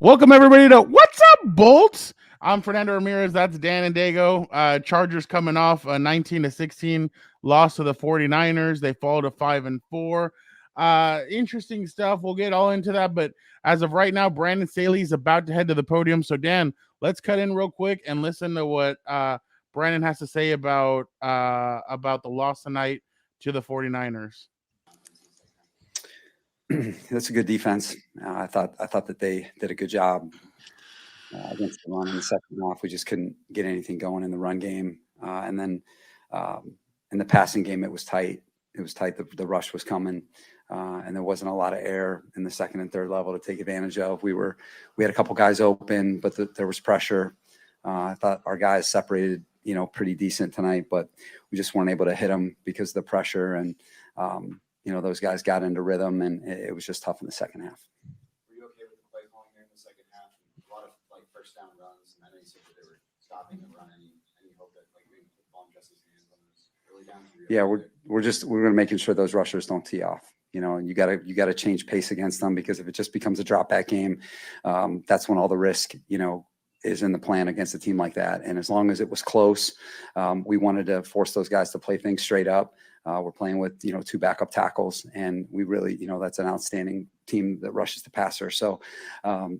Welcome everybody to What's Up, Bolts? I'm Fernando Ramirez. That's Dan and Daygo. Chargers coming off a 19-16 loss to the 49ers. They fall to 5-4. Interesting stuff. We'll get all into that. But as of right now, Brandon Staley is about to head to the podium. So Dan, let's cut in real quick and listen to what Brandon has to say about the loss tonight to the 49ers. That's a good defense. I thought that they did a good job against the run in the second half. We just couldn't get anything going in the run game, and then in the passing game, it was tight. It was tight. The rush was coming, and there wasn't a lot of air in the second and third level to take advantage of. We had a couple guys open, but there was pressure. I thought our guys separated, pretty decent tonight, but we just weren't able to hit them because of the pressure and. Those guys got into rhythm, and it was just tough in the second half. Were you okay with the play calling there in the second half? A lot of first down runs, and I know you said that they were stopping the run. Any hope that maybe put the ball in Justice's hands on those early downs? Yeah, we're making sure those rushers don't tee off. And you got to change pace against them, because if it just becomes a drop back game, that's when all the risk is in the plan against a team like that. And as long as it was close, we wanted to force those guys to play things straight up. We're playing with, two backup tackles, and we really, that's an outstanding team that rushes the passer. So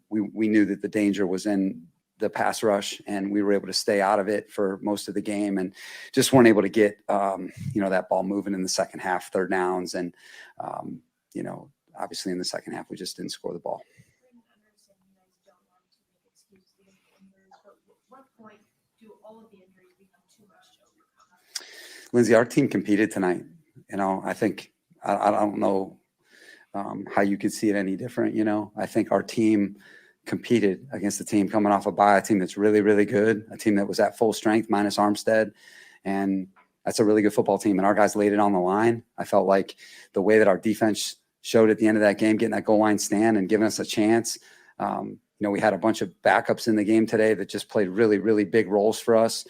we knew that the danger was in the pass rush, and we were able to stay out of it for most of the game, and just weren't able to get, that ball moving in the second half, third downs. And, obviously in the second half, we just didn't score the ball. Lindsay, our team competed tonight. I think I don't know how you could see it any different. I think our team competed against a team coming off a bye, a team that's really, really good, a team that was at full strength minus Armstead. And that's a really good football team. And our guys laid it on the line. I felt like the way that our defense showed at the end of that game, getting that goal line stand and giving us a chance. We had a bunch of backups in the game today that just played really, really big roles for us.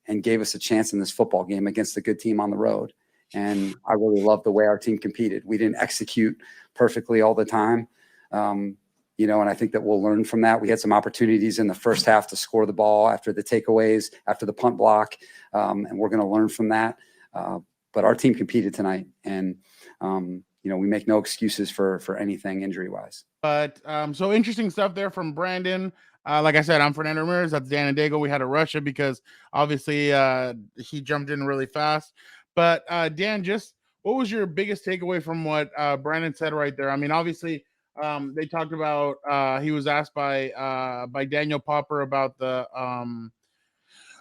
And gave us a chance in this football game against a good team on the road. And I really loved the way our team competed. We didn't execute perfectly all the time, and I think that we'll learn from that. We had some opportunities in the first half to score the ball after the takeaways, after the punt block, and we're going to learn from that. But our team competed tonight, and, we make no excuses for anything injury-wise. But so interesting stuff there from Brandon. Like I said, I'm Fernando Ramirez. That's Dan and Daygo. We had to rush it because obviously he jumped in really fast. But Dan, just what was your biggest takeaway from what Brandon said right there? I mean, obviously they talked about he was asked by Daniel Popper about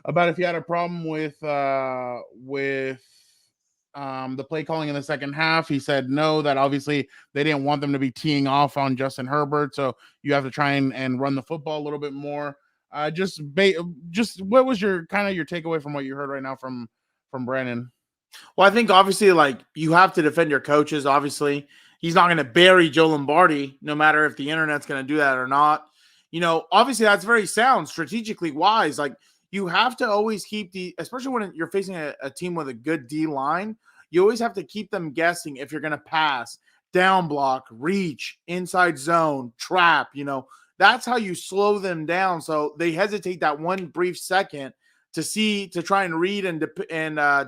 if he had a problem with the play calling in the second half. He said no, that obviously they didn't want them to be teeing off on Justin Herbert, so you have to try and run the football a little bit more. Just what was your takeaway from what you heard right now from Brandon? Well, I think obviously you have to defend your coaches. Obviously, he's not going to bury Joe Lombardi, no matter if the internet's going to do that or not. Obviously that's very sound, strategically wise. You have to always keep especially when you're facing a team with a good D line, you always have to keep them guessing if you're going to pass, down block, reach, inside zone, trap. That's how you slow them down. So they hesitate that one brief second to try and read and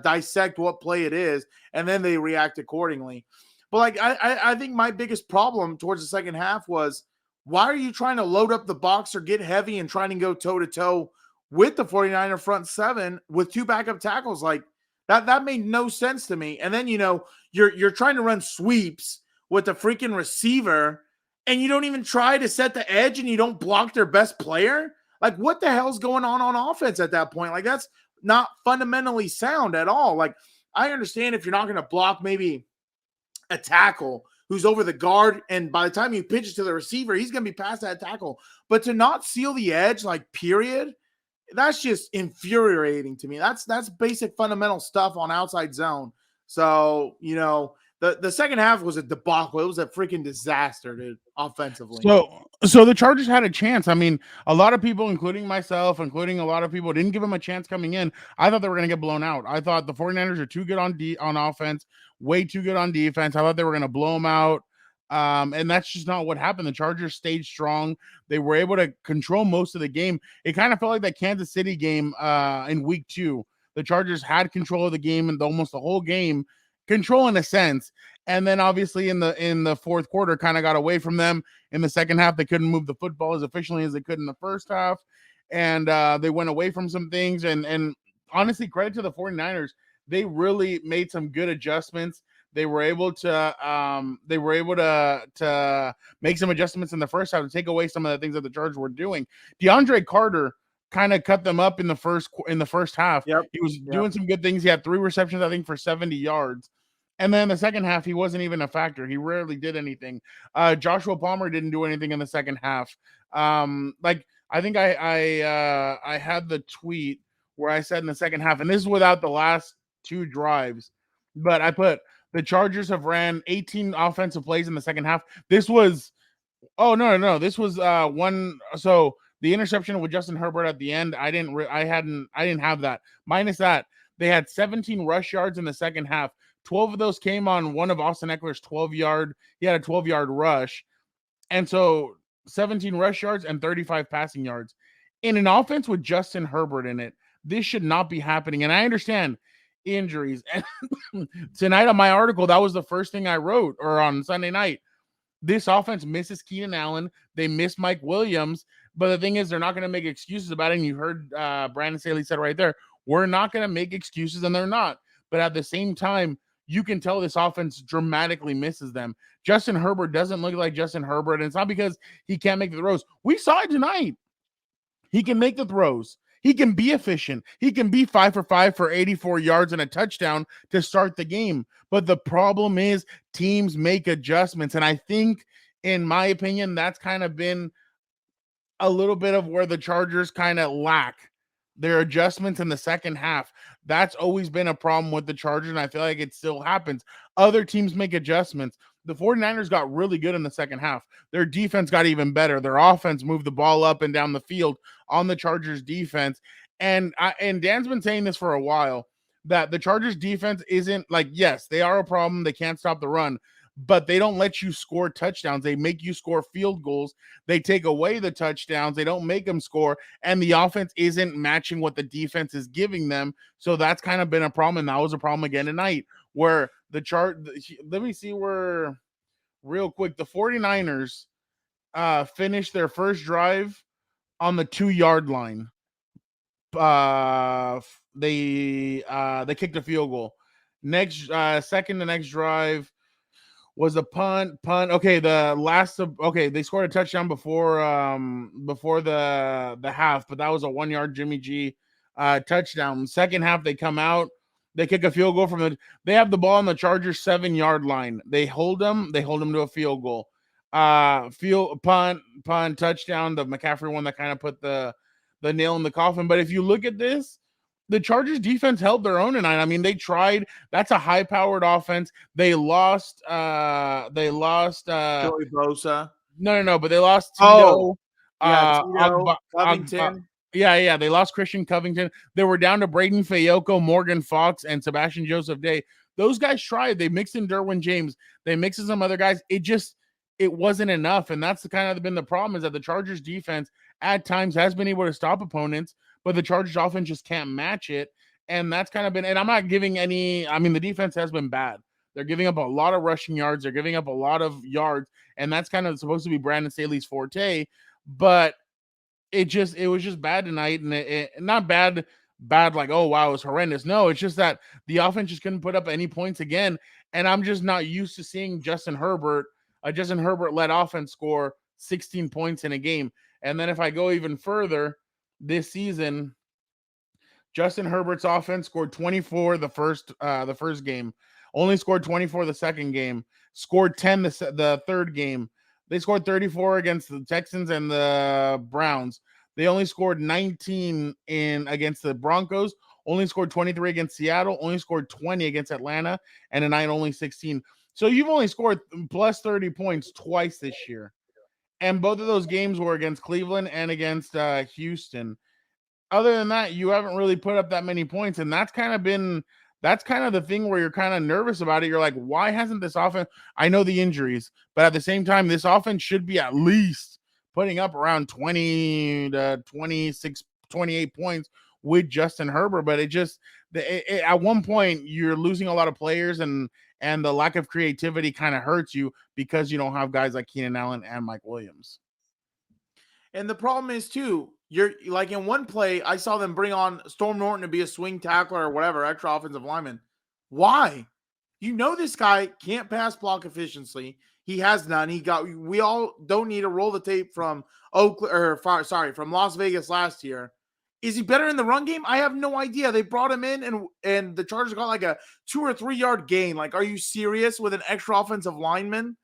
dissect what play it is, and then they react accordingly. But I think my biggest problem towards the second half was, why are you trying to load up the box or get heavy and trying to go toe to toe with the 49er front seven with two backup tackles? That made no sense to me. And then, you're trying to run sweeps with the freaking receiver, and you don't even try to set the edge, and you don't block their best player. What the hell's going on offense at that point? That's not fundamentally sound at all. I understand if you're not going to block maybe a tackle who's over the guard, and by the time you pitch it to the receiver, he's going to be past that tackle. But to not seal the edge, period, that's just infuriating to me. That's basic fundamental stuff on outside zone. So, the second half was a debacle. It was a freaking disaster, dude, offensively. So the Chargers had a chance. I mean, a lot of people, including myself, including a lot of people, didn't give them a chance coming in. I thought they were going to get blown out. I thought the 49ers are too good on offense, way too good on defense. I thought they were going to blow them out. And that's just not what happened. The Chargers stayed strong. They were able to control most of the game. It kind of felt like that Kansas City game in week 2. The Chargers had control of the game and almost the whole game, control in a sense. And then obviously in the fourth quarter, kind of got away from them. In the second half, they couldn't move the football as efficiently as they could in the first half. And they went away from some things. And honestly, credit to the 49ers. They really made some good adjustments. They were able to make some adjustments in the first half to take away some of the things that the Chargers were doing. DeAndre Carter kind of cut them up in the first half. Yep. He was doing some good things. He had 3 receptions, I think, for 70 yards. And then in the second half, he wasn't even a factor. He rarely did anything. Joshua Palmer didn't do anything in the second half. I think I had the tweet where I said in the second half, and this is without the last 2 drives, but I put the Chargers have ran 18 offensive plays in the second half. This was this was one. So the interception with Justin Herbert at the end, I didn't have that. Minus that, they had 17 rush yards in the second half. 12 of those came on one of Austin Eckler's 12-yard. He had a 12-yard rush. And so 17 rush yards and 35 passing yards. In an offense with Justin Herbert in it, this should not be happening. And I understand injuries. And tonight on my article, that was the first thing I wrote, or on Sunday night. This offense misses Keenan Allen. They miss Mike Williams. But the thing is, they're not going to make excuses about it. And you heard Brandon Staley said right there, we're not going to make excuses, and they're not. But at the same time, you can tell this offense dramatically misses them. Justin Herbert doesn't look like Justin Herbert, and it's not because he can't make the throws. We saw it tonight. He can make the throws. He can be efficient. He can be 5 for 5 for 84 yards and a touchdown to start the game. But the problem is teams make adjustments. And I think, in my opinion, that's kind of been a little bit of where the Chargers kind of lack their adjustments in the second half. That's always been a problem with the Chargers, and I feel like it still happens. Other teams make adjustments. The 49ers got really good in the second half. Their defense got even better. Their offense moved the ball up and down the field on the Chargers defense. And Dan's been saying this for a while, that the Chargers defense isn't like, yes, they are a problem. They can't stop the run, but they don't let you score touchdowns. They make you score field goals. They take away the touchdowns. They don't make them score, and the offense isn't matching what the defense is giving them. So that's kind of been a problem, and that was a problem again tonight, where let me see where, real quick, the 49ers finished their first drive on the 2-yard line. They kicked a field goal. Next the next drive was a punt. Okay, they scored a touchdown before the half, but that was a 1-yard Jimmy G touchdown. Second half, they come out, they kick a field goal they have the ball on the Chargers 7-yard line. They hold them to a field goal. Punt, touchdown. The McCaffrey one that kind of put the nail in the coffin. But if you look at this, the Chargers defense held their own tonight. I mean, they tried. That's a high-powered offense. They lost Joey Bosa. No, but they lost Tito. Tito, Covington. They lost Christian Covington. They were down to Braden Fayoko, Morgan Fox, and Sebastian Joseph Day. Those guys tried. They mixed in Derwin James. They mixed in some other guys. It wasn't enough, and that's been the problem, is that the Chargers defense at times has been able to stop opponents, but the Chargers offense just can't match it, and that's kind of been, and I'm not giving any, I mean, the defense has been bad. They're giving up a lot of rushing yards. They're giving up a lot of yards, and that's kind of supposed to be Brandon Staley's forte, but it was just bad tonight, and it not bad like, oh, wow, it was horrendous. No, it's just that the offense just couldn't put up any points again, and I'm just not used to seeing Justin Herbert-led offense score 16 points in a game. And then if I go even further, this season, Justin Herbert's offense scored 24 the first game, only scored 24 the second game, scored 10 the third game. They scored 34 against the Texans and the Browns. They only scored 19 against the Broncos, only scored 23 against Seattle, only scored 20 against Atlanta, and tonight only 16. So you've only scored plus 30 points twice this year. And both of those games were against Cleveland and against Houston. Other than that, you haven't really put up that many points. And that's kind of been that's kind of the thing where you're kind of nervous about it. You're like, why hasn't this offense? I know the injuries, but at the same time, this offense should be at least putting up around 20 to 26, 28 points with Justin Herbert. But at one point, you're losing a lot of players, and the lack of creativity kind of hurts you because you don't have guys like Keenan Allen and Mike Williams. And the problem is too, you're like in one play, I saw them bring on Storm Norton to be a swing tackler or whatever, extra offensive lineman. Why? You know this guy can't pass block efficiently. He has none. We all don't need to roll the tape from from Las Vegas last year. Is he better in the run game? I have no idea. They brought him in and the Chargers got like a 2 or 3 yard gain. Like, are you serious with an extra offensive lineman?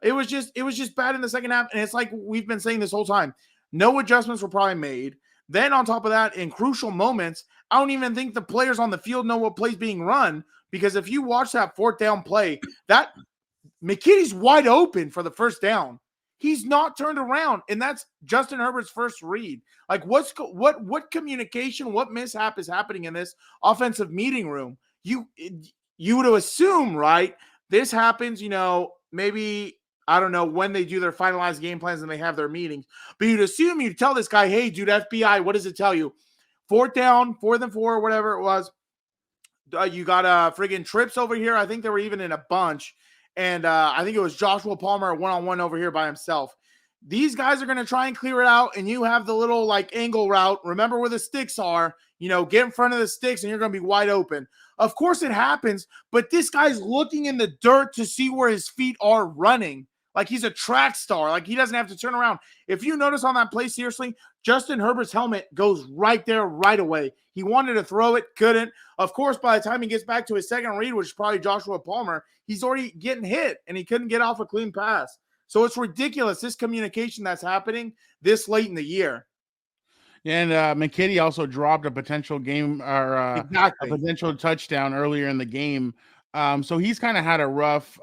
It was just bad in the second half. And it's like we've been saying this whole time. No adjustments were probably made. Then on top of that, in crucial moments, I don't even think the players on the field know what play's being run, because if you watch that 4th down play, that McKitty's wide open for the 1st down. He's not turned around, and that's Justin Herbert's first read. Like, what communication, what mishap is happening in this offensive meeting room? You would assume, right? This happens, maybe, I don't know when they do their finalized game plans and they have their meetings, but you'd assume you'd tell this guy, hey, dude, FBI, what does it tell you? 4th down, 4th and 4, whatever it was. You got friggin' trips over here. I think they were even in a bunch. And I think it was Joshua Palmer one-on-one over here by himself. These guys are going to try and clear it out, and you have the little like angle route. Remember where the sticks are. Get in front of the sticks, and you're going to be wide open. Of course it happens, but this guy's looking in the dirt to see where his feet are running. Like he's a track star. Like he doesn't have to turn around. If you notice on that play, seriously, Justin Herbert's helmet goes right there right away. He wanted to throw it, couldn't. Of course, by the time he gets back to his second read, which is probably Joshua Palmer, he's already getting hit, and he couldn't get off a clean pass. So it's ridiculous, this communication that's happening this late in the year. And McKitty also dropped a potential game or a potential touchdown earlier in the game. So he's kind of had a rough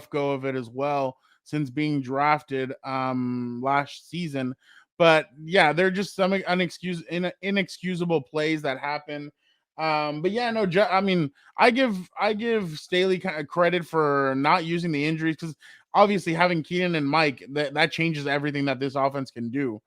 go of it as well since being drafted last season. But yeah, they're just some inexcusable plays that happen. But yeah, no, I mean, I give Staley kind of credit for not using the injuries, because obviously having Keenan and Mike, that changes everything that this offense can do.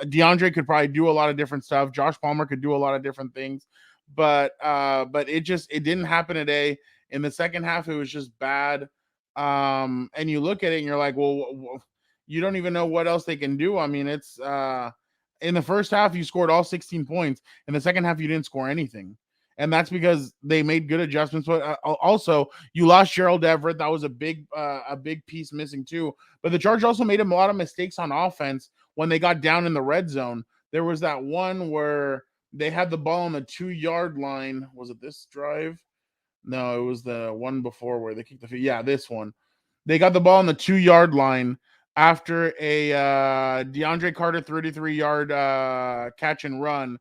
DeAndre could probably do a lot of different stuff. Josh Palmer could do a lot of different things, but it didn't happen today. In the second half, it was just bad. And you look at it and you're like, well, you don't even know what else they can do. I mean, it's in the first half, you scored all 16 points. In the second half, you didn't score anything. And that's because they made good adjustments. But also, you lost Gerald Everett. That was a big piece missing too. But the Chargers also made a lot of mistakes on offense when they got down in the red zone. There was that one where they had the ball on the 2-yard line. Was it this drive? No, it was the one before where they kicked the field. Yeah, this one. They got the ball on the 2-yard line after a DeAndre Carter 33-yard catch and run.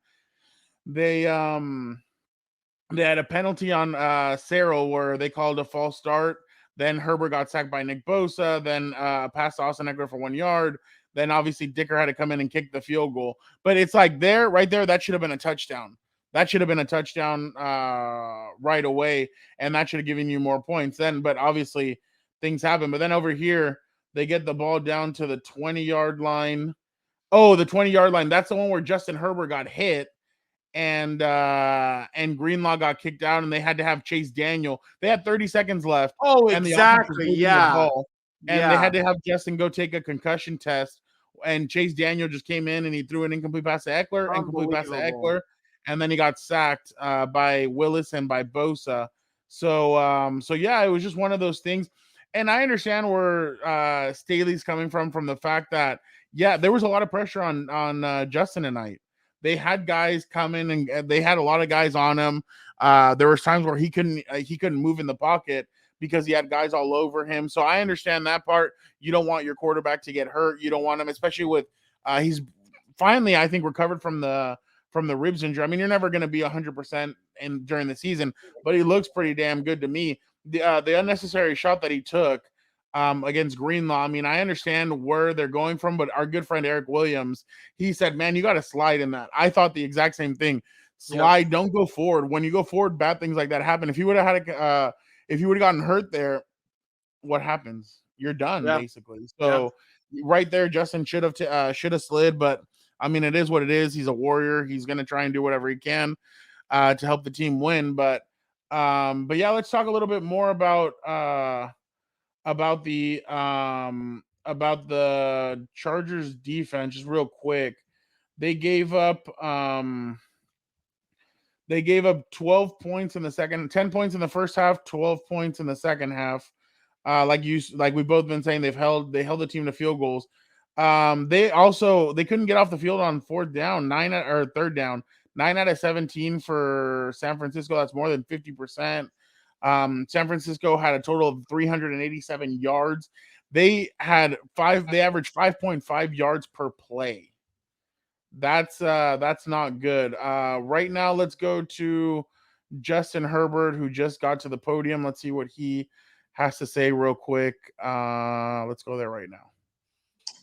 They had a penalty on Sarrell where they called a false start. Then Herbert got sacked by Nick Bosa. Then passed to Austin Eckler for 1 yard. Then obviously Dicker had to come in and kick the field goal. But it's like right there, that should have been a touchdown. That should have been a touchdown right away, and that should have given you more points then. But obviously things happen. But then over here, they get the ball down to the 20-yard line. Oh, the 20-yard line. That's the one where Justin Herbert got hit. And Greenlaw got kicked out, and they had to have Chase Daniel. They had 30 seconds left. Oh, exactly. Yeah. And they had to have Justin go take a concussion test. And Chase Daniel just came in and he threw an incomplete pass to Eckler, and then he got sacked by Willis and by Bosa. So yeah, it was just one of those things. And I understand where Staley's coming from the fact that, yeah, there was a lot of pressure on Justin tonight. They had guys coming and they had a lot of guys on him. There was times where he couldn't move in the pocket because he had guys all over him. So I understand that part. You don't want your quarterback to get hurt. You don't want him, especially with he's finally, I think, recovered from the ribs injury. I mean, you're never going to be 100% during the season, but he looks pretty damn good to me. The unnecessary shot that he took against Greenlaw, I mean, I understand where they're going from, but our good friend Eric Williams, he said, man, you got to slide in that. I thought the exact same thing. slide, don't go forward. When you go forward, bad things like that happen. If you would have had if you would have gotten hurt there, what happens? You're done basically. So right there, Justin should have slid, but I mean, it is what it is. He's a warrior. He's gonna try and do whatever he can to help the team win. But yeah, let's talk a little bit more about the Chargers defense just real quick. They gave up 12 points in the second, 10 points in the first half, 12 points in the second half. Like we've both been saying, they held the team to field goals. They couldn't get off the field on third down, 9 out of 17 for San Francisco. That's more than 50%. San Francisco had a total of 387 yards. They averaged 5.5 yards per play. That's not good. Right now, let's go to Justin Herbert, who just got to the podium. Let's see what he has to say real quick. Let's go there right now.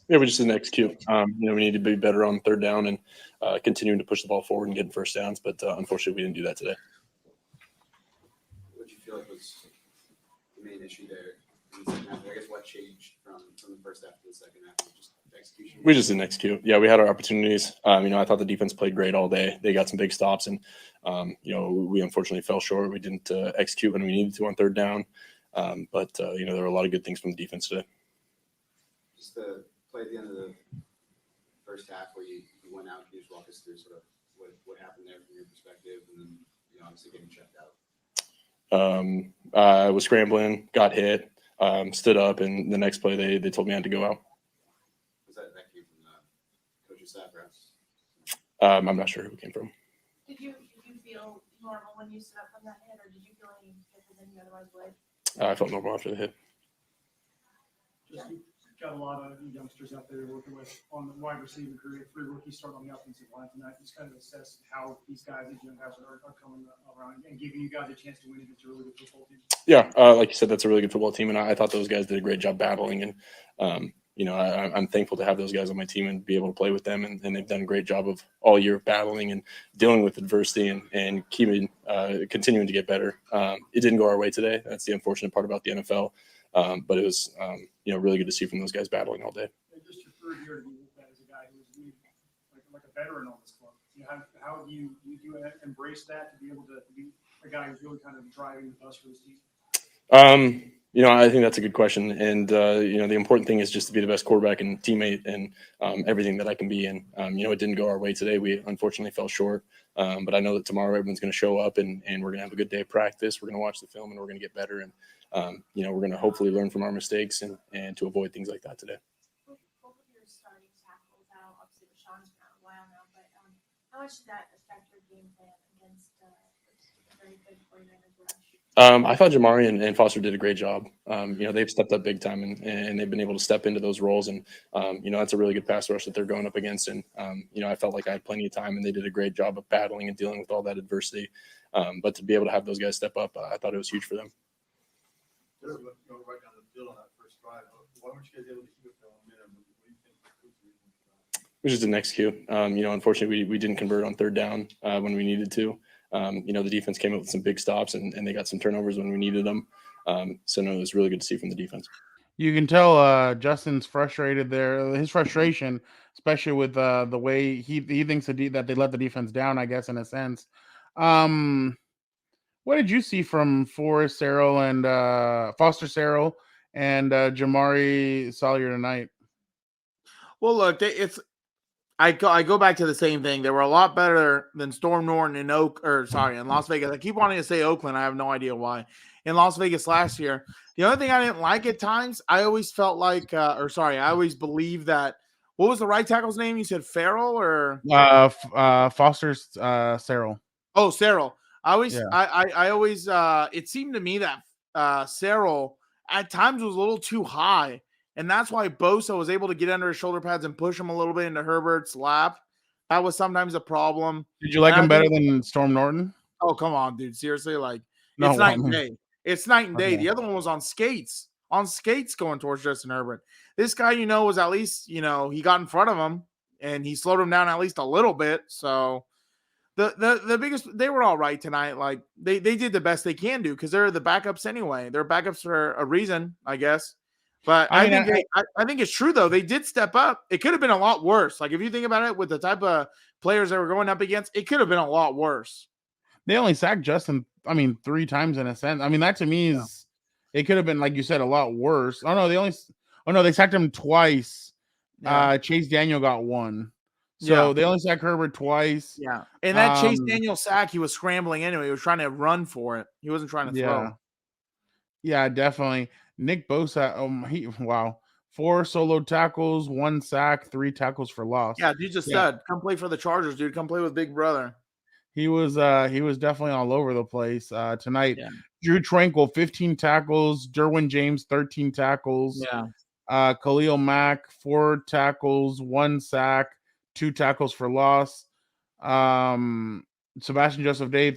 Yeah, we just didn't execute. We need to be better on third down and continuing to push the ball forward and getting first downs. But unfortunately, we didn't do that today. What do you feel like was the main issue there in the second half? I guess what changed from the first half to the second half? Just execution. We just didn't execute. Yeah, we had our opportunities. I thought the defense played great all day. They got some big stops, and we unfortunately fell short. We didn't execute when we needed to on third down. But there were a lot of good things from the defense today. Just the play at the end of the first half where you went out, can you just walk us through sort of what happened there from your perspective, and then obviously getting checked out? I was scrambling, got hit, stood up, and the next play they told me I had to go out. Was that came from the coach's staff, perhaps? I'm not sure who it came from. Did you feel normal when you stood up from that hit, or did you feel any different than you otherwise would? I felt normal after the hit. Just got a lot of youngsters out there working with on the wide receiver crew. 3 rookies start on the offensive line tonight. Just kind of assess how these guys, these young guys, are coming around and giving you guys a chance to win against a really good football team. Yeah, like you said, that's a really good football team, and I thought those guys did a great job battling. And I'm thankful to have those guys on my team and be able to play with them. And they've done a great job of all year battling and dealing with adversity and keeping continuing to get better. It didn't go our way today. That's the unfortunate part about the NFL. But it was, really good to see from those guys battling all day. And just your third year to be looked at as a guy who's like a veteran on this club. How do you embrace that to be able to be a guy who's really kind of driving the bus for this team? I think that's a good question. And, the important thing is just to be the best quarterback and teammate and everything that I can be. And, it didn't go our way today. We unfortunately fell short. But I know that tomorrow everyone's going to show up and we're going to have a good day of practice. We're going to watch the film and we're going to get better. And, we're going to hopefully learn from our mistakes and to avoid things like that today. Both of your starting tackles out, obviously Rashawn's been out a while now, but how much did that affect your game plan against a very good 49ers rush? I thought Jamari and Foster did a great job. They've stepped up big time and they've been able to step into those roles. And, that's a really good pass rush that they're going up against. And, I felt like I had plenty of time and they did a great job of battling and dealing with all that adversity. But to be able to have those guys step up, I thought it was huge for them. Right down the field on that first drive. Why weren't you guys able to keep it for a minute? What do you think? We just didn't execute. Unfortunately, we didn't convert on third down when we needed to. The defense came up with some big stops and they got some turnovers when we needed them. It was really good to see from the defense. You can tell Justin's frustrated there. His frustration, especially with the way he thinks that they let the defense down, I guess, in a sense. What did you see from Foster Sarell and Jamari Salyer tonight? Well, look, I go back to the same thing. They were a lot better than Storm Norton in Las Vegas. I keep wanting to say Oakland. I have no idea why. In Las Vegas last year, the only thing I didn't like at times, I always felt like, I always believed that. What was the right tackle's name? You said Farrell or Foster Sarell. Oh, Sarell. I always it seemed to me that Sarell at times was a little too high. And that's why Bosa was able to get under his shoulder pads and push him a little bit into Herbert's lap. That was sometimes a problem. Did you like him better than Storm Norton? Oh, come on, dude. Seriously, it's night and day. It's night and day. Okay. The other one was on skates going towards Justin Herbert. This guy, was at least, he got in front of him and he slowed him down at least a little bit. So, The biggest, they were all right tonight. Like they did the best they can do because they're the backups anyway. They're backups for a reason, I guess. But I mean, I think it's true though. They did step up. It could have been a lot worse. Like if you think about it, with the type of players that were going up against, it could have been a lot worse. they only sacked Justin, 3 times in a sense. I mean, that to me is it could have been, like you said, a lot worse. They sacked him twice. Yeah. Chase Daniel got 1. So they only sacked Herbert twice. Yeah. And that Chase Daniel sack, he was scrambling anyway. He was trying to run for it. He wasn't trying to throw. Yeah, definitely. Nick Bosa, 4 solo tackles, 1 sack, 3 tackles for loss. Yeah, dude's a stud. Come play for the Chargers, dude. Come play with Big Brother. He was definitely all over the place tonight. Yeah. Drew Tranquil, 15 tackles. Derwin James, 13 tackles. Yeah. Khalil Mack, 4 tackles, 1 sack, 2 tackles for loss. Sebastian Joseph Day,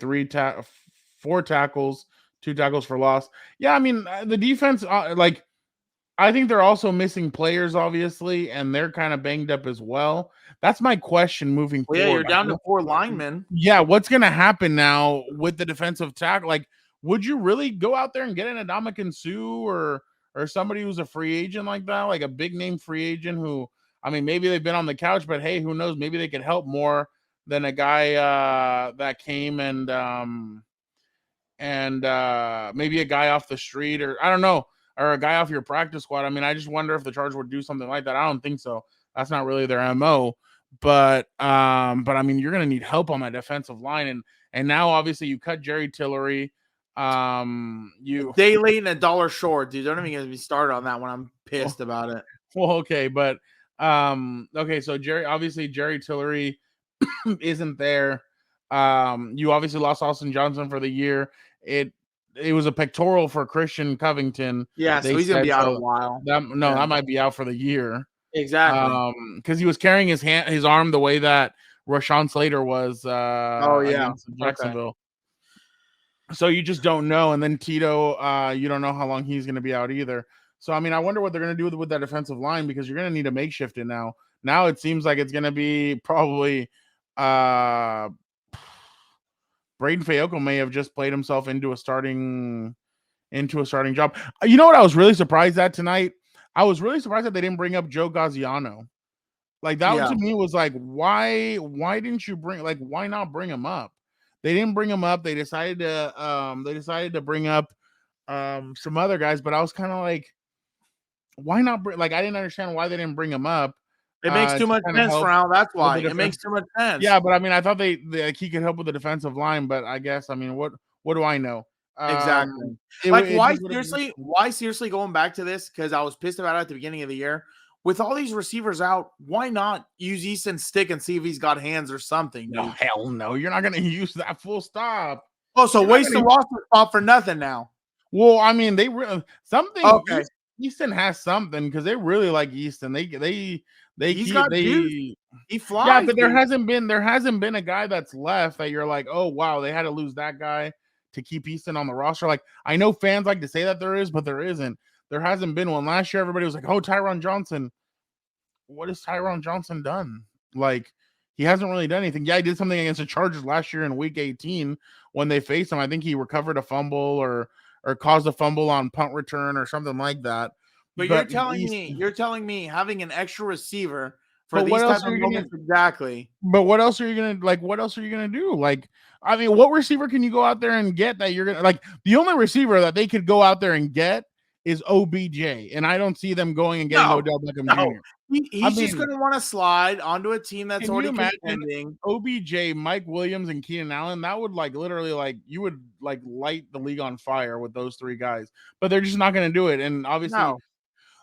4 tackles, 2 tackles for loss. Yeah, I mean, the defense, I think they're also missing players, obviously, and they're kind of banged up as well. That's my question moving forward. Yeah, you're down to 4 linemen. Yeah, what's going to happen now with the defensive tackle? Like, would you really go out there and get an Ndamukong Suh or somebody who's a free agent like that, like a big name free agent who, I mean, maybe they've been on the couch, but hey, who knows? Maybe they could help more than a guy that came and maybe a guy off the street, or I don't know, or a guy off your practice squad. I mean, I just wonder if the Chargers would do something like that. I don't think so. That's not really their MO. But I mean, you're going to need help on that defensive line, and now obviously you cut Jerry Tillery. You day late and a dollar short, dude. Don't even get me started on that one. I'm pissed about it. Well, okay, but okay, so Jerry Tillery isn't there. You obviously lost Austin Johnson for the year. It was a pectoral for Christian Covington. Yeah, so he's gonna be out a while. That might be out for the year. Exactly. Because he was carrying his arm the way that Rashawn Slater was against Jacksonville. Okay. So you just don't know. And then Tito, you don't know how long he's going to be out either. So, I mean, I wonder what they're going to do with that defensive line, because you're going to need to makeshift it now. Now it seems like it's going to be probably Braden Fayoko may have just played himself into a starting job. You know what I was really surprised at tonight? I was really surprised that they didn't bring up Joe Gaziano. Like, that to me was like, why didn't you why not bring him up? They didn't bring him up. They decided to bring up some other guys, but I was kind of like, why not bring, I didn't understand why they didn't bring him up. It makes too much sense, Raul. That's why. It makes too much sense. Yeah, but I mean, I thought he could help with the defensive line, but I guess, I mean, what do I know? Exactly. Why seriously going back to this? Because I was pissed about it at the beginning of the year. With all these receivers out, why not use Easton's stick and see if he's got hands or something? No, hell no. You're not going to use that full stop. Oh, so waste the roster spot for nothing now. Well, I mean, they really something. Okay. Easton has something, because they really like Easton. He flies. Yeah, but there hasn't been a guy that's left that you're like, oh wow, they had to lose that guy to keep Easton on the roster. Like, I know fans like to say that there is, but there isn't. There hasn't been one. Last year, everybody was like, oh, Tyron Johnson. What has Tyron Johnson done? Like, he hasn't really done anything. Yeah, he did something against the Chargers last year in week 18 when they faced him. I think he recovered a fumble or caused a fumble on punt return or something like that. But you're telling me having an extra receiver for these types of moments, exactly. But what else are you gonna do? Like, I mean, what receiver can you go out there and get that you're gonna like? The only receiver that they could go out there and get is OBJ, and I don't see them going and getting Odell Beckham Jr. He's just going to want to slide onto a team that's already contending. OBJ, Mike Williams, and Keenan Allen, that would literally you would light the league on fire with those 3 guys, but they're just not going to do it. And obviously,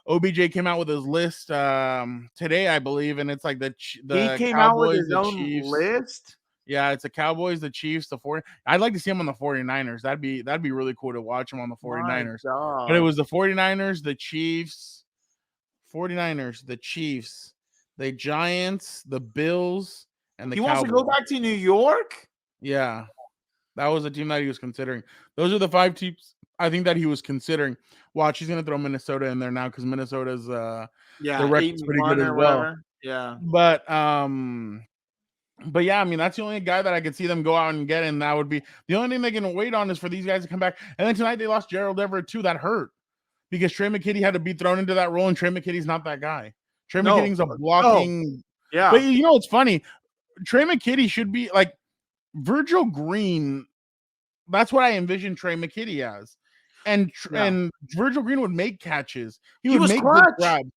OBJ came out with his list today, I believe, and it's like he came Cowboys, out with his the own Chiefs. list. Yeah, it's the Cowboys, the Chiefs, the 40. I'd like to see him on the 49ers. That'd be really cool to watch him on the 49ers. But it was the 49ers, the Chiefs, the Giants, the Bills, and the Cowboys. He wants to go back to New York? Yeah. That was the team that he was considering. Those are the 5 teams I think that he was considering. Watch, he's going to throw Minnesota in there now, because Minnesota's the record's pretty good as well. Yeah. But But yeah, I mean, that's the only guy that I could see them go out and get, and that would be the only thing they can wait on is for these guys to come back. And then tonight they lost Gerald Everett too. That hurt because Trey McKitty had to be thrown into that role, and Trey McKitty's not that guy. Trey McKitty's a blocking. Yeah. But you know what's funny? Trey McKitty should be like Virgil Green. That's what I envision Trey McKitty as. And Virgil Green would make catches. He would was make clutch. good grabs.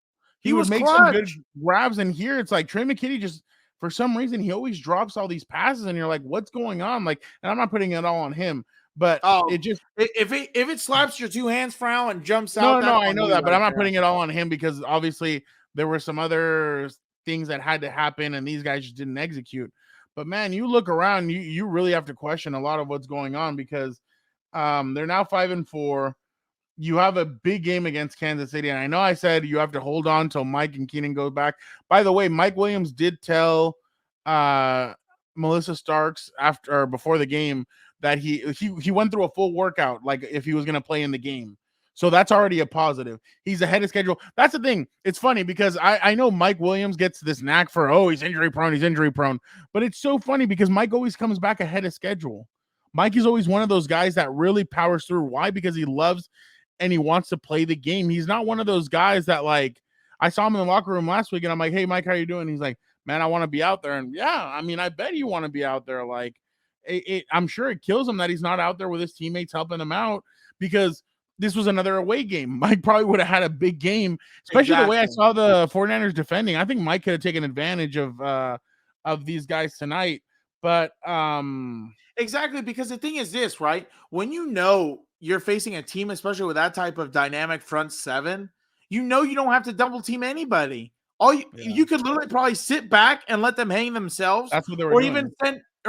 He would was make clutch. some good grabs. And here it's like Trey McKitty just for some reason he always drops all these passes, and you're like, what's going on? Like, and I'm not putting it all on him, but it just if it slaps your two hands frown and jumps no, out. I know that, but I'm not putting it all on him because obviously there were some other things that had to happen, and these guys just didn't execute. But man, you look around, you really have to question a lot of what's going on because they're now 5-4. You have a big game against Kansas City, and I know I said you have to hold on till Mike and Keenan go back. By the way, Mike Williams did tell Melissa Starks before the game that he went through a full workout, like if he was going to play in the game. So that's already a positive. He's ahead of schedule. That's the thing. It's funny because I know Mike Williams gets this knack for, he's injury prone. But it's so funny because Mike always comes back ahead of schedule. Mike is always one of those guys that really powers through. Why? Because he loves and he wants to play the game. He's not one of those guys that, like, I saw him in the locker room last week and I'm like, hey, Mike, how you doing? He's like, man, I want to be out there. And yeah, I mean, I bet you want to be out there. Like, I'm sure it kills him that he's not out there with his teammates helping him out because this was another away game. Mike probably would have had a big game, especially the way I saw the 49ers defending. I think Mike could have taken advantage of these guys tonight. But exactly, because the thing is this, right? When you know you're facing a team, especially with that type of dynamic front seven, you know you don't have to double team anybody. You could literally probably sit back and let them hang themselves. That's what they were doing.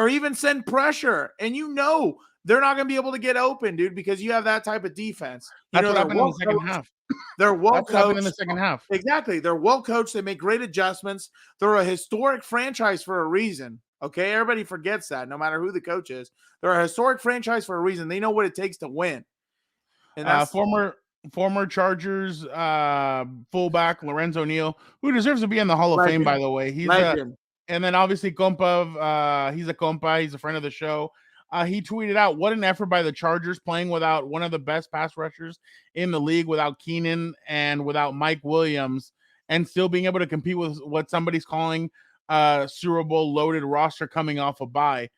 Even send pressure, and you know they're not going to be able to get open, dude, because you have that type of defense. That's what happened in the second half. They're well coached in the second half. Exactly. They're well coached. They make great adjustments. They're a historic franchise for a reason. Okay, everybody forgets that. No matter who the coach is, they're a historic franchise for a reason. They know what it takes to win. And that's former Chargers fullback Lorenzo Neal, who deserves to be in the Hall of Fame, by the way. He's and then obviously Compa, he's a compa. He's a friend of the show. He tweeted out, what an effort by the Chargers playing without one of the best pass rushers in the league, without Keenan and without Mike Williams, and still being able to compete with what somebody's calling Super Bowl loaded roster coming off a bye.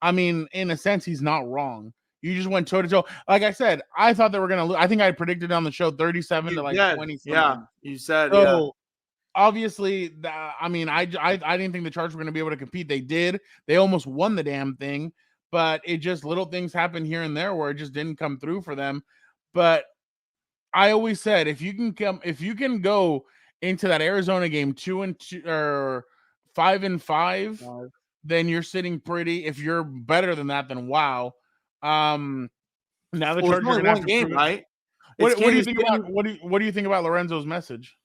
I mean, in a sense, he's not wrong. You just went toe to toe. Like I said, I thought they were going to lose. I think I predicted on the show 37 to 20. Yeah, you said. So obviously, I mean, I didn't think the Chargers were going to be able to compete. They did. They almost won the damn thing, but it just little things happen here and there where it just didn't come through for them. But I always said, if you can go into that Arizona game 2-2 or 5-5, then you're sitting pretty. If you're better than that, then wow. Now the Chargers are one game, right? What do you think about what do you think about Lorenzo's message?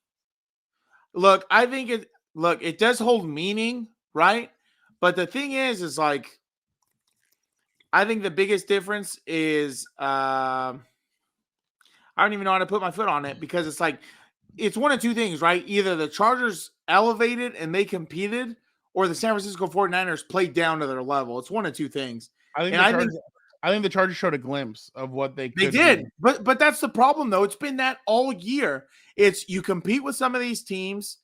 Look, I think it does hold meaning, right? But the thing is like, I think the biggest difference is I don't even know how to put my foot on it, because it's like, it's one of two things, right? Either the Chargers elevated and they competed, or the San Francisco 49ers played down to their level. It's one of two things. I think the Chargers showed a glimpse of what they could did. do. But that's the problem, though. It's been that all year. It's you compete with some of these teams,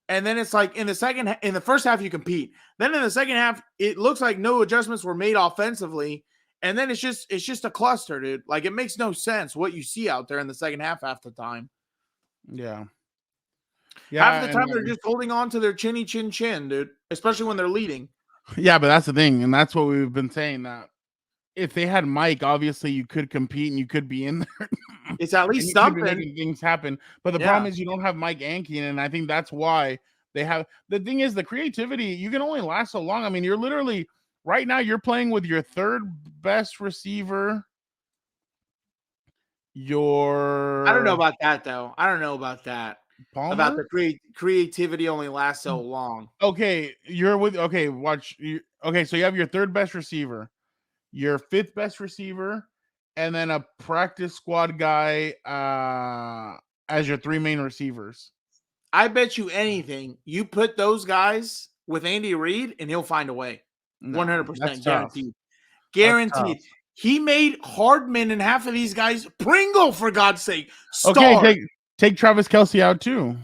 and then it's like in the first half you compete. Then in the second half, it looks like no adjustments were made offensively, and then it's just a cluster, dude. Like, it makes no sense what you see out there in the second half the time. Yeah. Half the time they're just holding on to their chinny chin chin, dude, especially when they're leading. Yeah, but that's the thing, and that's what we've been saying, that if they had Mike, obviously you could compete and you could be in there. It's at least something. Making things happen. But the problem is you don't have Mike and Keenan, and I think that's why they have. The thing is, the creativity, you can only last so long. I mean, you're literally right now you're playing with your third best receiver. I don't know about that, though. I don't know about that. Palmer? About the creativity only lasts so long. Okay, watch. Okay, so you have your third best receiver, your fifth best receiver, and then a practice squad guy as your three main receivers. I bet you anything, you put those guys with Andy Reid, and he'll find a way. No, 100% that's tough. guaranteed. That's Guaranteed. tough. He made Hardman and half of these guys Pringle, for God's sake. Okay, Star. take Travis Kelce out too.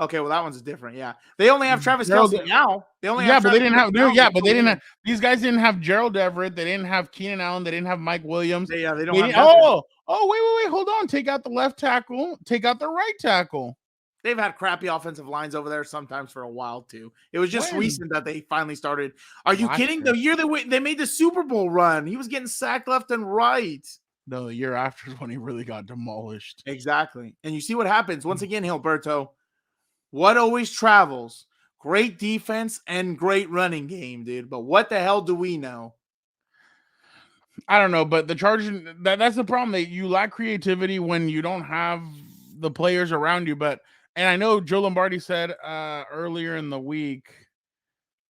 Okay, well, that one's different. Yeah. They only have Travis Gerald- Kelce now. They only Yeah, have but they Travis didn't have. Kelce now. Yeah, but they didn't have. These guys didn't have Gerald Everett. They didn't have Keenan Allen. They didn't have Mike Williams. They don't They have didn't- nothing. wait, hold on. Take out the left tackle. Take out the right tackle. They've had crappy offensive lines over there sometimes for a while too. It was just When? recent that they finally started. Are you Last kidding? The year they made the Super Bowl run, he was getting sacked left and right. No, the year after is when he really got demolished. Exactly. And you see what happens once again, Gilberto. What always travels? Great defense and great running game, dude. But what the hell do we know? I don't know, but the Chargers, that's the problem. That you lack creativity when you don't have the players around you. And I know Joe Lombardi said earlier in the week.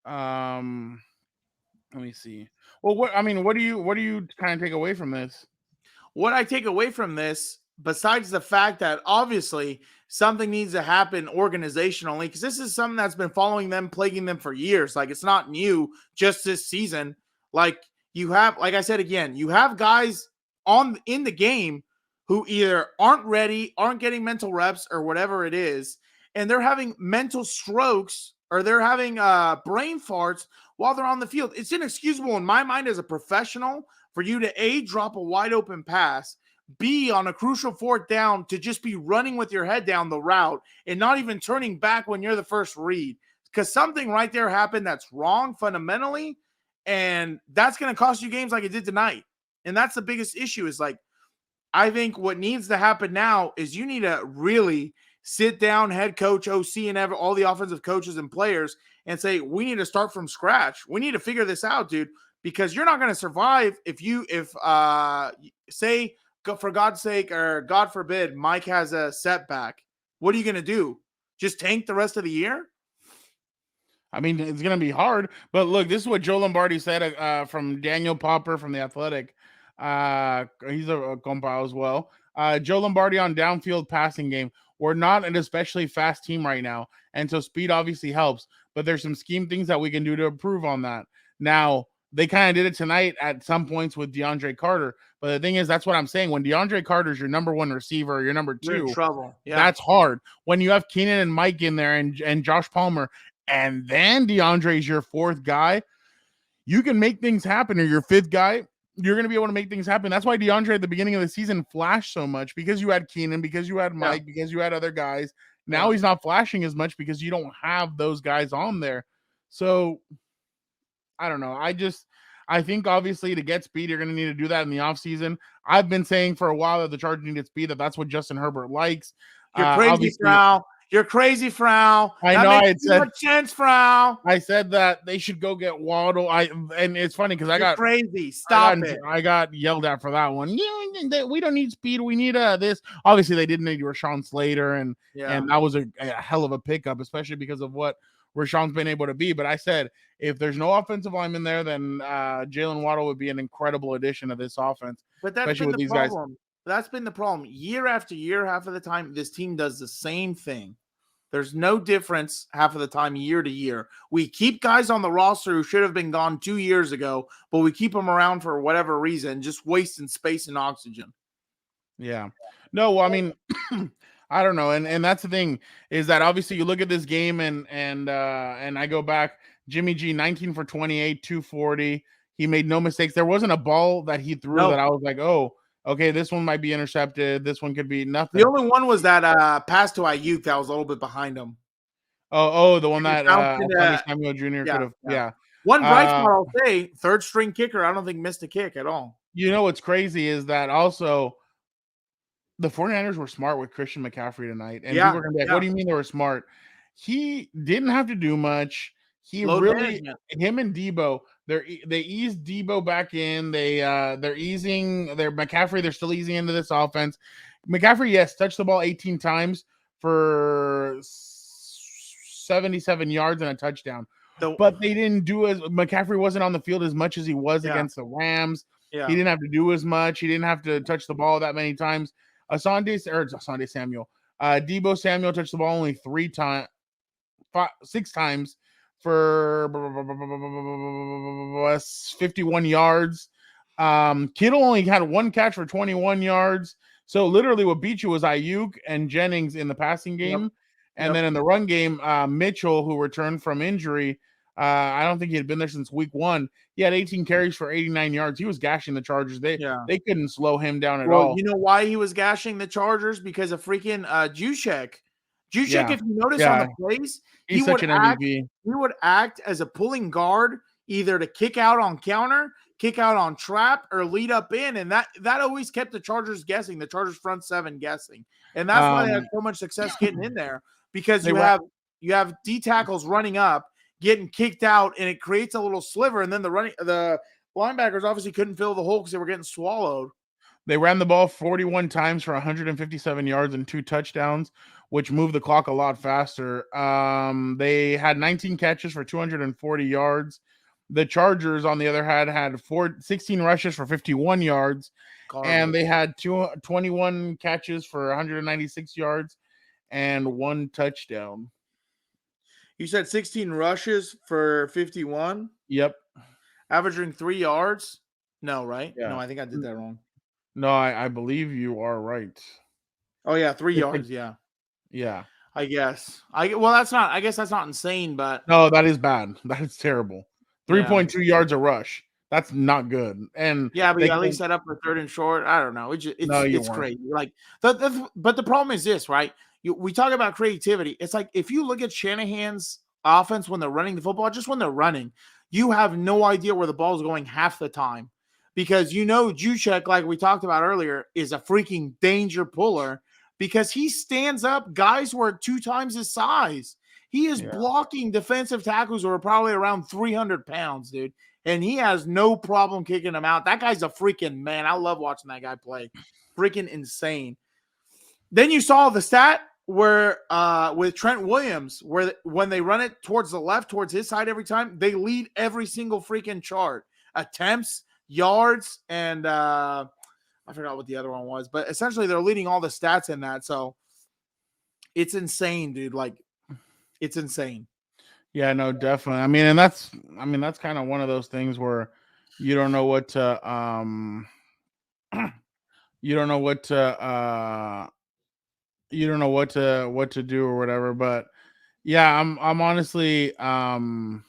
Let me see. Well, what do you kind of take away from this? What I take away from this, besides the fact that obviously something needs to happen organizationally, because this is something that's been following them, plaguing them for years. Like, it's not new just this season. Like, you have, like I said again, you have guys in the game who either aren't ready, aren't getting mental reps, or whatever it is, and they're having mental strokes or they're having brain farts while they're on the field. It's inexcusable in my mind as a professional for you to A, drop a wide open pass, B, on a crucial fourth down, to just be running with your head down the route and not even turning back when you're the first read. Because something right there happened that's wrong fundamentally, and that's going to cost you games like it did tonight. And that's the biggest issue is, like, I think what needs to happen now is you need to really sit down, head coach, OC, and all the offensive coaches and players, and say, we need to start from scratch. We need to figure this out, dude, because you're not going to survive if say, for God's sake, or God forbid, Mike has a setback. What are you going to do? Just tank the rest of the year? I mean, it's going to be hard, but look, this is what Joe Lombardi said from Daniel Popper from The Athletic. He's a compa as well. Joe Lombardi on downfield passing game. We're not an especially fast team right now, and so speed obviously helps, but there's some scheme things that we can do to improve on that. Now, they kind of did it tonight at some points with DeAndre Carter, but the thing is, that's what I'm saying. When DeAndre Carter's your number one receiver, your number two, You're in trouble. Yeah. That's hard. When you have Keenan and Mike in there and Josh Palmer, and then DeAndre's your fourth guy, you can make things happen, or your fifth guy, you're going to be able to make things happen. That's why DeAndre at the beginning of the season flashed so much, because you had Keenan, because you had Mike, because you had other guys. Now he's not flashing as much because you don't have those guys on there. So I don't know. I think obviously to get speed, you're going to need to do that in the offseason. I've been saying for a while that the Chargers needed speed, that's what Justin Herbert likes. You're crazy, Frau. You're crazy, Frau. I know. I said much sense, Frau. I said that they should go get Waddle. And it's funny because I got crazy. Stop it. I got yelled at for that one. Yeah, we don't need speed. We need this. Obviously, they didn't need Rashawn Slater, and that was a hell of a pickup, especially because of what Rashawn's been able to be. But I said if there's no offensive lineman there, then Jalen Waddle would be an incredible addition to this offense. But that's especially been with the these problem. guys. That's been the problem. Year after year, half of the time, this team does the same thing. There's no difference half of the time, year to year. We keep guys on the roster who should have been gone 2 years ago, but we keep them around for whatever reason, just wasting space and oxygen. Yeah. No, well, I mean, I don't know. And that's the thing, is that obviously you look at this game and I go back, Jimmy G, 19 for 28, 240. He made no mistakes. There wasn't a ball that he threw that I was like, oh, okay, this one might be intercepted. This one could be nothing. The only one was that pass to Ayuk that was a little bit behind him. Oh, the one that Samuel Jr. could have. Yeah. One bright spot, I'll say, third string kicker, I don't think missed a kick at all. You know what's crazy is that also the 49ers were smart with Christian McCaffrey tonight. And people were going to be like, what do you mean they were smart? He didn't have to do much. Him and Debo, they eased Debo back in. They're easing their McCaffrey. They're still easing into this offense. McCaffrey, yes, touched the ball 18 times for 77 yards and a touchdown. But they didn't do McCaffrey wasn't on the field as much as he was against the Rams. Yeah. He didn't have to do as much. He didn't have to touch the ball that many times. Debo Samuel touched the ball only 6 times. for 51 yards. Kittle only had one catch for 21 yards. So literally what beat you was Ayuk and Jennings in the passing game. And then in the run game, Mitchell, who returned from injury, I don't think he had been there since week 1. He had 18 carries for 89 yards. He was gashing the Chargers. They couldn't slow him down at all. You know why he was gashing the Chargers? Because of freaking Juszczyk. Juszczyk, if you notice on the plays, he's such an MVP. He would act as a pulling guard, either to kick out on counter, kick out on trap, or lead up in, and that always kept the Chargers guessing. The Chargers front seven guessing, and that's why they had so much success getting in there, because you have D tackles running up, getting kicked out, and it creates a little sliver, and then the linebackers obviously couldn't fill the hole because they were getting swallowed. They ran the ball 41 times for 157 yards and 2 touchdowns, which moved the clock a lot faster. They had 19 catches for 240 yards. The Chargers, on the other hand, had 16 rushes for 51 yards, and they had 21 catches for 196 yards and 1 touchdown. You said 16 rushes for 51? Yep. Averaging 3 yards? No, right? Yeah. No, I think I did that wrong. No, I believe you are right. Oh yeah, 3 yards. Yeah. Yeah. I guess. I guess that's not insane, but no, that is bad. That is terrible. 3.2 yards a rush. That's not good. And but you at least set up for 3rd and short. I don't know. It's crazy. Like but the problem is this, right? We talk about creativity. It's like if you look at Shanahan's offense when they're running the football, just when they're running, you have no idea where the ball is going half the time. Because Juszczyk, like we talked about earlier, is a freaking danger puller because he stands up guys who are 2 times his size. He is blocking defensive tackles who are probably around 300 pounds, dude. And he has no problem kicking them out. That guy's a freaking man. I love watching that guy play. Freaking insane. Then you saw the stat where with Trent Williams, where when they run it towards the left, towards his side every time, they lead every single freaking chart. Attempts, yards, and I forgot what the other one was, but essentially they're leading all the stats in that. So it's insane, dude. Like it's insane. Yeah, no, definitely. I mean, that's kind of one of those things where you don't know what to what to do or whatever. But yeah, I'm honestly, I mean,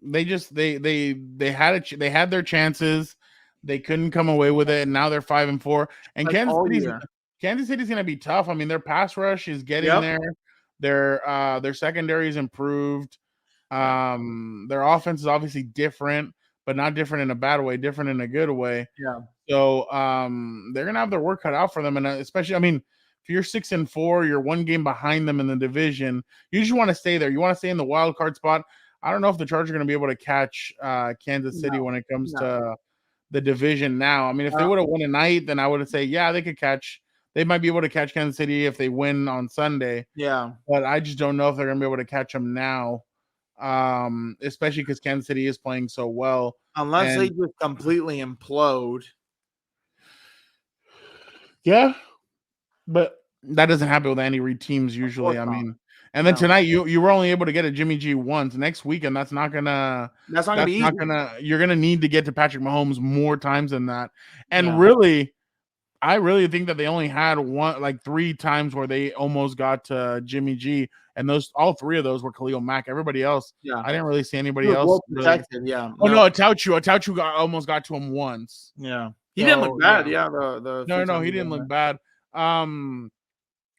they had their chances. They couldn't come away with it, and now they're 5-4. And like Kansas City's going to be tough. I mean, their pass rush is getting there. Their secondary is improved. Their offense is obviously different, but not different in a bad way, different in a good way. Yeah. So they're gonna have their work cut out for them, and especially, I mean, if you're 6-4, you're 1 game behind them in the division. You just want to stay there. You want to stay in the wild card spot. I don't know if the Chargers are going to be able to catch Kansas City when it comes to the division now. I mean, if they would have won tonight, then I would have said, yeah, they could catch. They might be able to catch Kansas City if they win on Sunday. Yeah. But I just don't know if they're going to be able to catch them now, especially because Kansas City is playing so well. Unless they just completely implode. Yeah. But that doesn't happen with any Reed teams usually. I mean, and then tonight you were only able to get a Jimmy G once. Next weekend, that's not gonna be easy. You're gonna need to get to Patrick Mahomes more times than that. And really, I really think that they only had 3 times where they almost got to Jimmy G, and all 3 of those were Khalil Mack. Everybody else, I didn't really see anybody else. Well protected, really. Yeah. Oh no, Atauchu almost got to him once. Yeah, he didn't look bad. Yeah, no, he didn't look bad.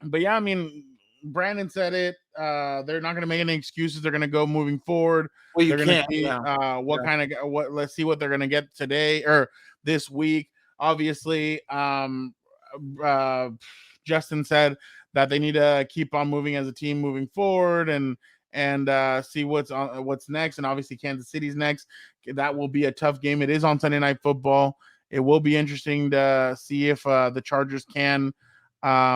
But yeah, I mean, Brandon said it. They're not going to make any excuses. They're going to go moving forward. Well, they're going to see let's see what they're going to get today or this week. Obviously, Justin said that they need to keep on moving as a team moving forward and see what's next. And obviously, Kansas City's next. That will be a tough game. It is on Sunday Night Football. It will be interesting to see if the Chargers can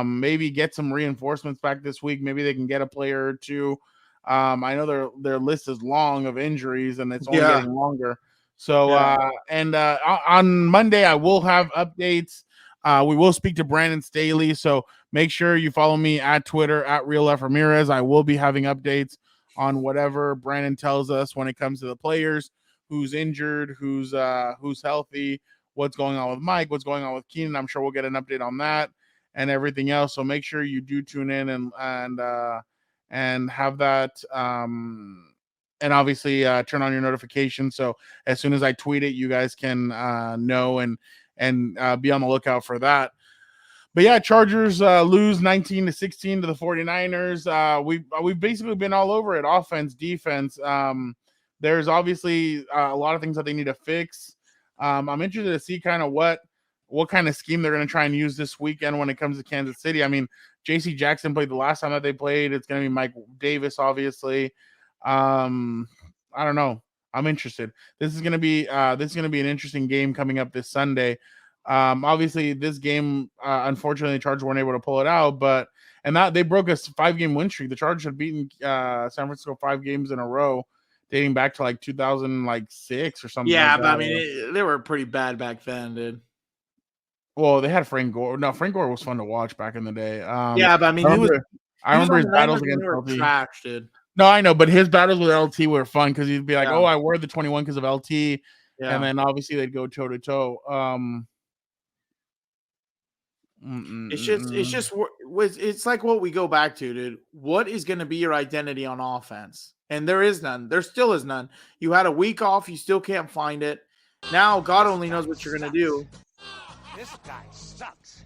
maybe get some reinforcements back this week. Maybe they can get a player or 2. I know their list is long of injuries, and it's only getting longer. So on Monday I will have updates. We will speak to Brandon Staley. So make sure you follow me at Twitter at Real F Ramirez. I will be having updates on whatever Brandon tells us when it comes to the players, who's injured, who's healthy, what's going on with Mike, what's going on with Keenan. I'm sure we'll get an update on that and everything else. So make sure you do tune in and have that. And obviously turn on your notifications. So as soon as I tweet it, you guys can know and be on the lookout for that. But yeah, Chargers lose 19-16 to the 49ers. We've basically been all over it. Offense, defense. There's obviously a lot of things that they need to fix. I'm interested to see kind of what kind of scheme they're going to try and use this weekend when it comes to Kansas City. I mean, J.C. Jackson played the last time that they played. It's going to be Mike Davis, obviously. I don't know. I'm interested. This is going to be an interesting game coming up this Sunday. Obviously, this game, unfortunately, the Chargers weren't able to pull it out, but that they broke a 5-game win streak. The Chargers had beaten San Francisco 5 games in a row, dating back to like 2006 or something. Yeah, like but that. I mean, they were pretty bad back then, dude. Well, they had Frank Gore. No, Frank Gore was fun to watch back in the day. Yeah, but I mean, I remember his battles against LT. Trash, dude. No, I know, but his battles with LT were fun because he'd be like, "Oh, I wore the 21 because of LT," and then obviously they'd go toe to toe. It's like what we go back to, dude. What is going to be your identity on offense? And there is none. There still is none. You had a week off. You still can't find it. Now God only knows what you're going to do. This guy sucks.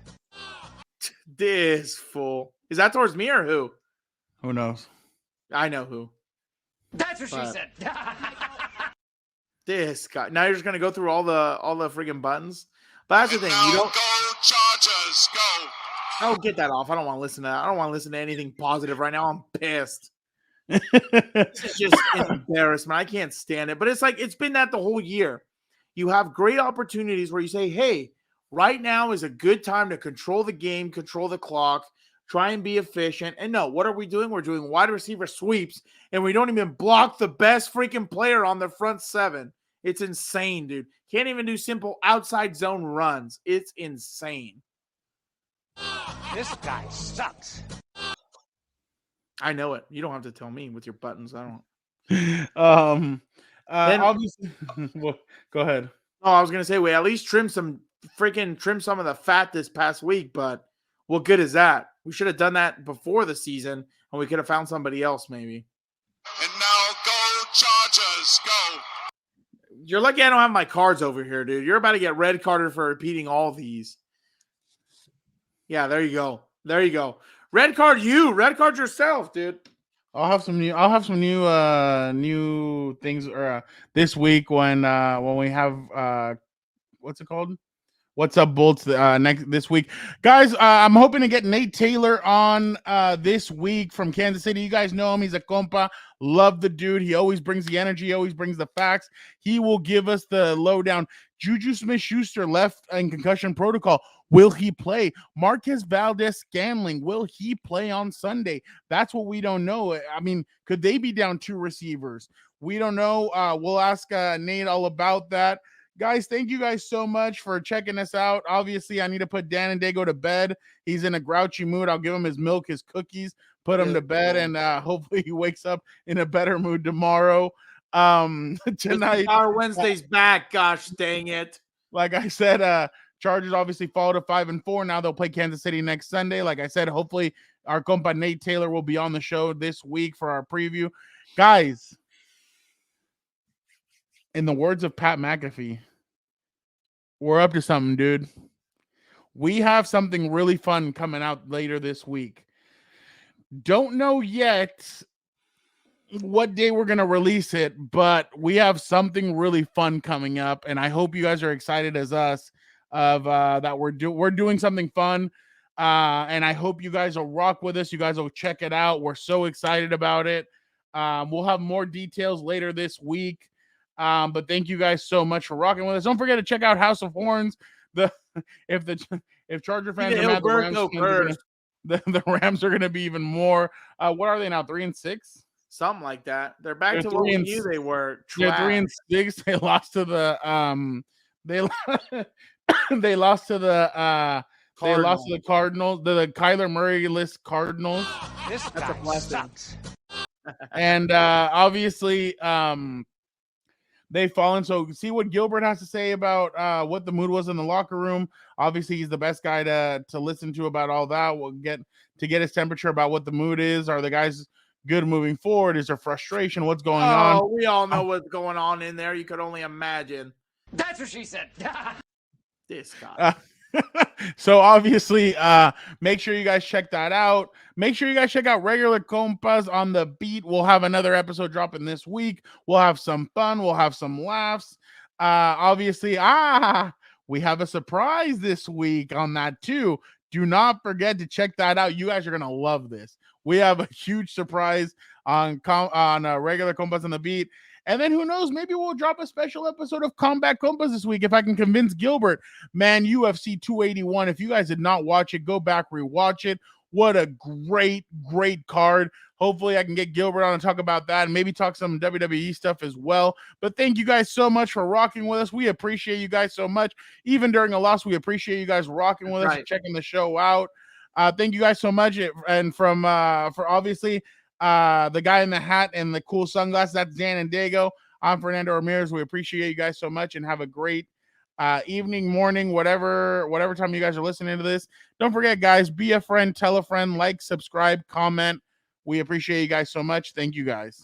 This fool. Is that towards me or who? Who knows? I know who. That's what she said. This guy. Now you're just gonna go through all the freaking buttons. But that's the thing. You don't go Chargers, go. Oh, get that off. I don't want to listen to that. I don't want to listen to anything positive right now. I'm pissed. This is just an embarrassment. I can't stand it. But it's like it's been that the whole year. You have great opportunities where you say, hey, right now is a good time to control the game, control the clock, try and be efficient. And no, what are we doing? We're doing wide receiver sweeps, and we don't even block the best freaking player on the front 7. It's insane, dude. Can't even do simple outside zone runs. It's insane. This guy sucks. I know it. You don't have to tell me with your buttons. I don't. Obviously, well, go ahead. Oh, I was gonna say we at least trim some of the fat this past week, but what good is that? We should have done that before the season, and we could have found somebody else maybe. And now go Chargers, go. You're lucky I don't have my cards over here, dude. You're about to get red carded for repeating all these. Yeah, there you go. There you go. Red card you. Red card yourself, dude. I'll have some new things this week when we have what's it called? What's up, Bolts? This week, guys. I'm hoping to get Nate Taylor on this week from Kansas City. You guys know him; he's a compa. Love the dude. He always brings the energy. He always brings the facts. He will give us the lowdown. Juju Smith-Schuster left in concussion protocol. Will he play? Marquez Valdez-Scantling, will he play on Sunday? That's what we don't know. I mean, could they be down 2 receivers? We don't know. We'll ask Nate all about that. Guys, thank you guys so much for checking us out. Obviously, I need to put Dan and Daygo to bed. He's in a grouchy mood. I'll give him his milk, his cookies, put him to bed, and hopefully he wakes up in a better mood tomorrow. Tonight, our Wednesday's back. Gosh dang it! Like I said, Chargers obviously fall to 5-4. Now they'll play Kansas City next Sunday. Like I said, hopefully our compa Nate Taylor will be on the show this week for our preview, guys. In the words of Pat McAfee, we're up to something, dude. We have something really fun coming out later this week. Don't know yet what day we're going to release it, but we have something really fun coming up, and I hope you guys are excited as us of that we're doing something fun, and I hope you guys will rock with us. You guys will check it out. We're so excited about it. We'll have more details later this week. But thank you guys so much for rocking with us. Don't forget to check out House of Horns. If Charger fans are mad, the Rams are gonna be even more. What are they now? 3-6? Something like that. They're back to what we knew they were. They're 3-6. They lost to the they lost to the They lost Cardinal. to the Cardinals, the Kyler Murray-less Cardinals. This That's a guy blessing. sucks. And obviously they've fallen. So see what Gilbert has to say about what the mood was in the locker room. Obviously, he's the best guy to listen to about all that. We'll get his temperature about what the mood is. Are the guys good moving forward? Is there frustration? What's going on? Oh, we all know what's going on in there. You could only imagine. That's what she said. This guy. So obviously, make sure you guys check that out. Make sure you guys check out regular Compas on the beat. We'll have another episode dropping this week. We'll have some fun. We'll have some laughs. Obviously, we have a surprise this week on that too. Do not forget to check that out. You guys are gonna love this. We have a huge surprise on regular Compas on the beat. And then who knows, maybe we'll drop a special episode of Combat Compas this week if I can convince Gilbert. Man, UFC 281. If you guys did not watch it, go back, rewatch it. What a great, great card. Hopefully I can get Gilbert on and talk about that and maybe talk some WWE stuff as well. But thank you guys so much for rocking with us. We appreciate you guys so much. Even during a loss, we appreciate you guys rocking with us and checking the show out. Thank you guys so much. And for obviously the guy in the hat and the cool sunglasses, that's Dan and Daygo. I'm Fernando Ramirez. We appreciate you guys so much and have a great evening, morning, whatever time you guys are listening to this. Don't forget, guys, be a friend, tell a friend, like, subscribe, comment. We appreciate you guys so much. Thank you guys.